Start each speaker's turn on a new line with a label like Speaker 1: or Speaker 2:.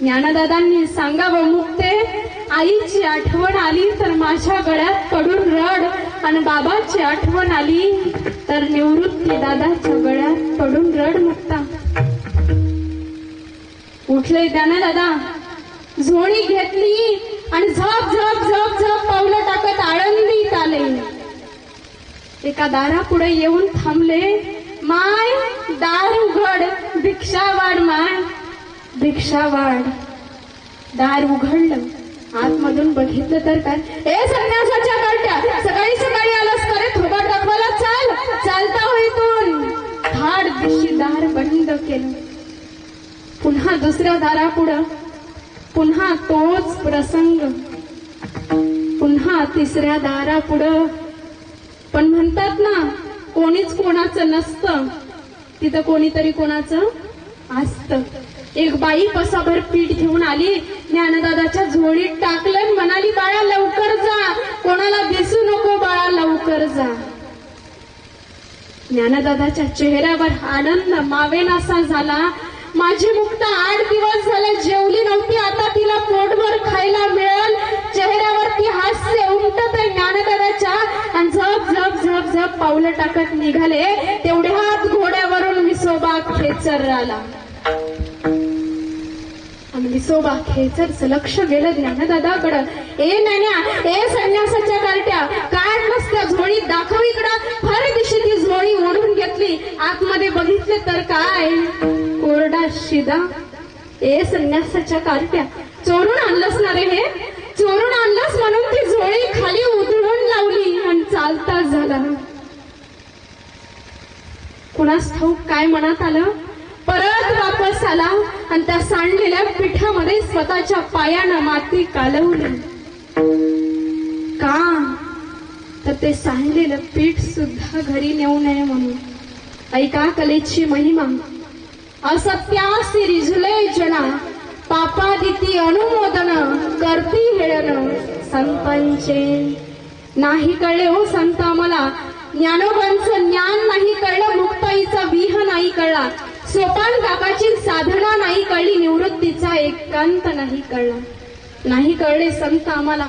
Speaker 1: ज्ञानदादांनी सांगावं मुक्ते, आईची आठवण आली तर माझ्या गळ्यात पडून रड, आणि बाबाची आठवण आली तर निवृत्ती दादाच्या गळ्यात पडून रड. मुक्ता उठले ज्ञानदादा, झोळी घेतली आणि झप झप झप झप पावलं टाकत आळंदीत आले. एका दारापुढे येऊन थांबले. माय दार उघड, भिक्षा वाढ माय, भिक्षा वाढ. दार उघडलं, आतमधून बघितलं तर काय, ए संन्यासाच्या कार्ट्या, सकाळी सकाळी आलास करे, थोबाड दाखवायला चाल, चालता हो इथून. धाड दिशी दार बंद केलं. पुन्हा दुसऱ्या दारापुढं पुन्हा तोच प्रसंग. पुन्हा तिसऱ्या दारापुढं. पण म्हणतात ना, कोणीच कोणाचं नसतं, तिथं कोणीतरी कोणाचं असतं. एक बाई पसाभर पीठ घेऊन आली, ज्ञानदादाच्या झोळीत टाकलं, म्हणाली, बाळा लवकर जा, कोणाला दिसू नको बाळा, लवकर जा. ज्ञानदादाच्या चेहऱ्यावर आनंद मावेनासा झाला. माझी मुक्ता 8 दिवस झाले जेवली नव्हती, आता तिला पोटभर खायला मिळेल. चेहऱ्यावरती हास्य उमटत आहे ज्ञानदादाच्या, आणि झप झप झप झप पावलं टाकत निघाले. तेवढ्यात घोड्यावरून विसोबा खेचर आला. आणि विसोबा खेचरचं लक्ष गेलं ज्ञानदादाकडं. ए नान्या, ए संन्यासाच्या कार्ट्या, काढ नसत्या झोळीत, दाखव इकडं. फार दिवशी ती झोळी ओढून घेतली, आतमध्ये बघितले तर काय, कोरडा शिदा. ए संन्यासाच्या कार्ट्या, चोरून आणलंस ना रे हे, चोरून आणलंस म्हणून ती झोळी खाली उधळून लावली आणि चालता झाला. कुणास ठाऊक काय मनात आलं, परत वापस आला आणि त्या सांडलेल्या पिठामध्ये स्वतःच्या पायानं माती कालवली. का तर ते सांडलेलं पीठ सुद्धा घरी नेऊ नये म्हणून. ऐका कलेची महिमा. असत्यासी रिझले जना, पापादिती अनुमोदन, करती हेळन संतांचे. नाही कळले हो संता मला, ज्ञानोबांचं ज्ञान नाही कळलं, मुक्ताईचा विह नाही कळला, सोपान काकाची साधना नाही कळली, निवृत्तीचा एकांत नाही कळला. नाही कळले संत आम्हाला.